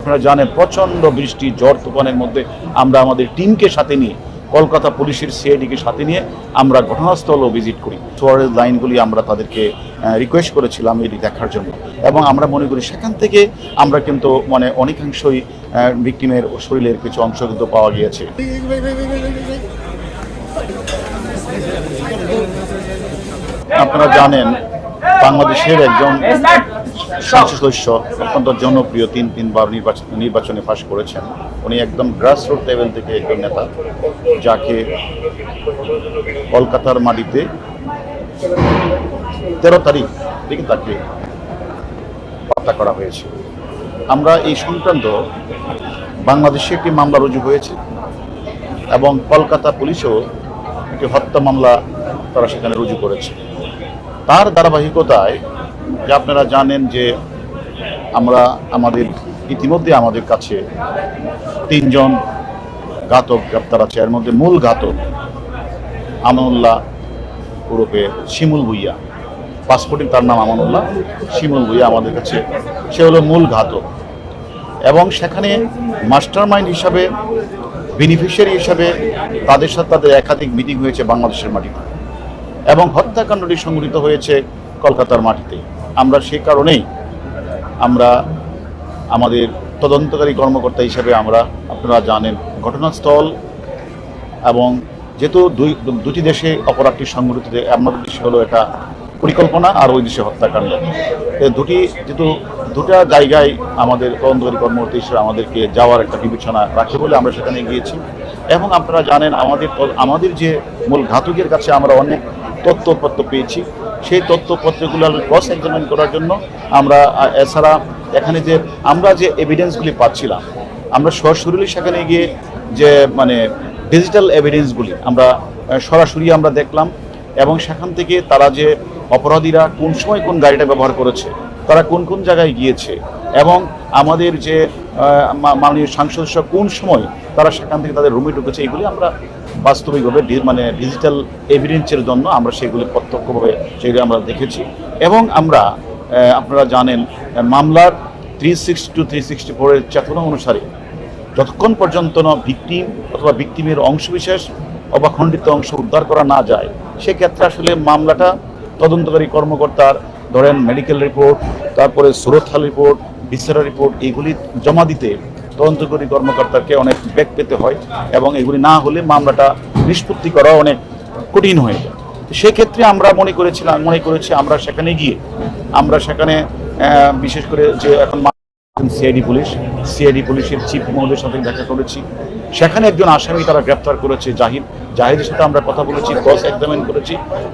আপনারা জানেন প্রচণ্ড বৃষ্টি ঝড় তুফানের মধ্যে আমরা আমাদের টিমকে সাথে নিয়ে কলকাতা পুলিশের সিআইডিকে সাথে নিয়ে আমরা ঘটনাস্থলও ভিজিট করি। সোয়ারেজ লাইনগুলি আমরা তাদেরকে রিকোয়েস্ট করেছিলাম এটি দেখার জন্য, এবং আমরা মনে করি সেখান থেকে আমরা কিন্তু মানে অনেকাংশই ভিকটিমের শরীরের কিছু অংশ কিন্তু পাওয়া গিয়েছে। আপনারা জানেন বাংলাদেশের একজন সংসদ সদস্য অত্যন্ত জনপ্রিয়, তিনবার নির্বাচনে পাশ করেছেন। উনি একদম গ্রাসরুট লেভেল থেকে একজন নেতা, যাকে কলকাতার মাটিতে 13 তারিখ থেকে তাকে হত্যা করা হয়েছে। আমরা এই সংক্রান্ত বাংলাদেশে একটি মামলা রুজু হয়েছে এবং কলকাতা পুলিশও একটি হত্যা মামলা তারা সেখানে রুজু করেছে। তার ধারাবাহিকতায় যে আপনারা জানেন যে ইতিমধ্যে আমাদের কাছে 3 জন ঘাতক গ্রেপ্তার আছে। এর মধ্যে মূল ঘাতক আমানুল্লাহ ওরফে শিমুল ভুইয়া, পাসপোর্টে তার নাম আমানুল্লাহ, শিমুল ভুইয়া আমাদের কাছে, সে হলো মূল ঘাতক। এবং সেখানে মাস্টার মাইন্ড হিসাবে, বেনিফিশিয়ারি হিসাবে তাদের সাথে তাদের একাধিক মিটিং হয়েছে বাংলাদেশের মাটিতে, এবং হত্যাকাণ্ডটি সংঘটিত হয়েছে কলকাতার মাটিতে। আমরা সেই কারণেই আমরা আমাদের তদন্তকারী কর্মকর্তা হিসেবে আমরা, আপনারা জানেন, ঘটনাস্থল এবং যেহেতু দুটি দেশে অপরাধটি সংঘটিত, আমাদের দেশে হলো এটা পরিকল্পনা আর ওই দেশে হত্যাকাণ্ড, দুটা জায়গায় আমাদের তদন্তকারী কর্মকর্তা হিসেবে আমাদেরকে যাওয়ার একটা বিবেচনা রাখে বলে আমরা সেখানে গিয়েছি। এবং আপনারা জানেন আমাদের যে মূল ঘাতকের কাছে আমরা অনেক তথ্যপত্র পেয়েছি। সেই তথ্যপত্রগুলো ক্রস এক্সামিন করার জন্য আমরা এছাড়া এখানে যে আমরা যে এভিডেন্সগুলি পাচ্ছিলাম, আমরা সরাসরি সেখানে গিয়ে যে মানে ডিজিটাল এভিডেন্সগুলি আমরা সরাসরি আমরা দেখলাম, এবং সেখান থেকে তারা যে অপরাধীরা কোন সময় কোন গাড়িটা ব্যবহার করেছে, তারা কোন কোন জায়গায় গিয়েছে, এবং আমাদের যে মাননীয় সাংসদ কোন সময় তারা সেখান থেকে তাদের রুমে ঢুকেছে, এগুলি আমরা বাস্তবিকভাবে মানে ডিজিটাল এভিডেন্সের জন্য আমরা সেগুলি প্রত্যক্ষভাবে সেগুলি আমরা দেখেছি। এবং আমরা আপনারা জানেন মামলার 362-364 চেতনা অনুসারে যতক্ষণ পর্যন্ত ভিকটিম অথবা ভিকটিমের অংশবিশেষ অথবা খণ্ডিত অংশ উদ্ধার করা না যায়, সেক্ষেত্রে আসলে মামলাটা তদন্তকারী কর্মকর্তার ধরেন মেডিকেল রিপোর্ট, তারপরে সুরতহাল রিপোর্ট, ভিসেরা রিপোর্ট, এইগুলি জমা দিতে তদন্তকারী কর্মকর্তাকে অনেক বেগ পেতে হয়, এবং এগুলি না হলে মামলাটা নিষ্পত্তি করা অনেক কঠিন হয়ে যায়। সেক্ষেত্রে আমরা মনে করেছি আমরা সেখানে গিয়ে আমরা সেখানে বিশেষ করে যে এখন সিআইডি পুলিশের চিফ মহোদয়ের সাথে দেখা করেছি। সেখানে একজন আসামি তারা গ্রেপ্তার করেছে, জাহিদের সাথে আমরা কথা বলেছি, ক্রস এক্সামিন করেছি।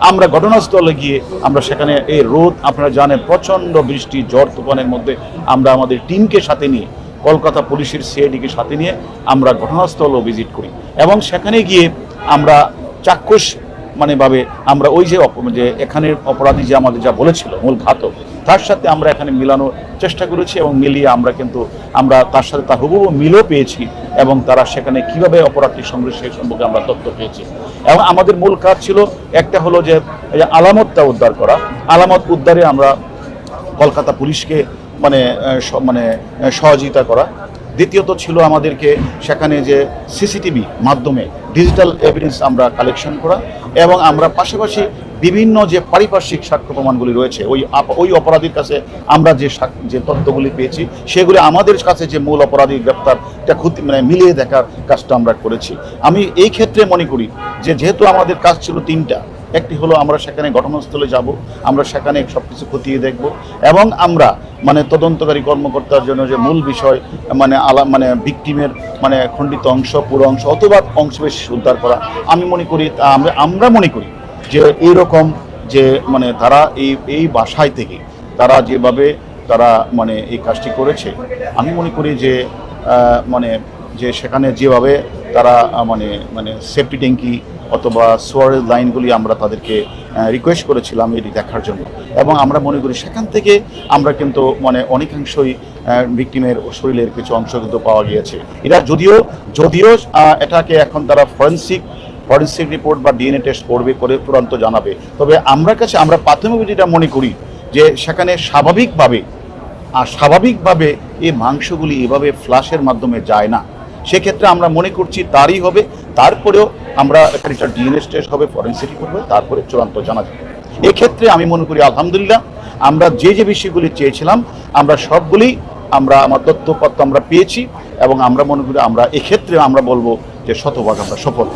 আমরা ঘটনাস্থলে গিয়ে আমরা সেখানে এই রোদ, আপনারা জানেন প্রচণ্ড বৃষ্টি ঝড় তুফানের মধ্যে আমরা আমাদের টিমকে সাথে নিয়ে কলকাতা পুলিশের সিআইডিকে সাথে নিয়ে আমরা ঘটনাস্থলও ভিজিট করি, এবং সেখানে গিয়ে আমরা চাক্ষুষ ভাবে আমরা ওই যে এখানের অপরাধী যে আমাদের যা বলেছিল মূল ঘাতক, তার সাথে আমরা এখানে মিলানোর চেষ্টা করেছি, এবং মিলিয়ে আমরা তার সাথে তার হুবহু মিলও পেয়েছি, এবং তারা সেখানে কিভাবে অপরাধটি সংঘটিত সেই সম্পর্কে আমরা তথ্য পেয়েছি। এবং আমাদের মূল কাজ ছিল একটা হলো যে আলামতটা উদ্ধার করা। আলামত উদ্ধারে আমরা কলকাতা পুলিশকে সহযোগিতা করা। দ্বিতীয়ত ছিল আমাদেরকে সেখানে যে সিসিটিভি মাধ্যমে ডিজিটাল এভিডেন্স আমরা কালেকশন করা, এবং আমরা পাশাপাশি বিভিন্ন যে পারিপার্শ্বিক সাক্ষ্য প্রমাণগুলি রয়েছে ওই অপরাধীর কাছে আমরা যে তথ্যগুলি পেয়েছি সেগুলি আমাদের কাছে যে মূল অপরাধী গ্রেপ্তার মিলিয়ে দেখার কাজটা আমরা করেছি। আমি এই ক্ষেত্রে মনে করি যে যেহেতু আমাদের কাজ ছিল 3টা, একটি হলো আমরা সেখানে ঘটনাস্থলে যাব, আমরা সেখানে সবকিছু খতিয়ে দেখব, এবং আমরা তদন্তকারী কর্মকর্তার জন্য যে মূল বিষয় ভিকটিমের খণ্ডিত অংশ, পুরো অংশ অথবা অংশবিশেষ উদ্ধার করা। আমরা মনে করি যে এইরকম যে তারা এই বাসায় থেকে তারা যেভাবে তারা এই কাজটি করেছে, আমি মনে করি যে যে সেখানে যেভাবে তারা সেফটি ট্যাঙ্কি অথবা সোয়ারেজ লাইনগুলি আমরা তাদেরকে রিকোয়েস্ট করেছিলাম এটি দেখার জন্য, এবং আমরা মনে করি সেখান থেকে আমরা কিন্তু অনেকাংশই ভিকটিমের শরীরের কিছু অংশ কিন্তু পাওয়া গিয়েছে। এটা যদিও এটাকে এখন তারা ফরেন্সিক রিপোর্ট বা ডিএনএ টেস্ট করে চূড়ান্ত জানাবে। তবে আমরা প্রাথমিক যেটা মনে করি যে সেখানে স্বাভাবিকভাবে আর স্বাভাবিকভাবে এই মাংসগুলি এভাবে ফ্লাশের মাধ্যমে যায় না। সেক্ষেত্রে আমরা মনে করছি তারই হবে। তারপরেও আমরা একটা ডিএনএ টেস্ট হবে, ফরেনসিক করবে, তারপরে চূড়ান্ত জানা যাবে। এক্ষেত্রে আমি মনে করি আলহামদুলিল্লাহ আমরা যে বিষয়গুলি চেয়েছিলাম আমরা সবগুলি আমার তথ্যপত্র আমরা পেয়েছি, এবং আমরা মনে করি আমরা এক্ষেত্রে আমরা বলবো যে শতভাগ আমরা সফল।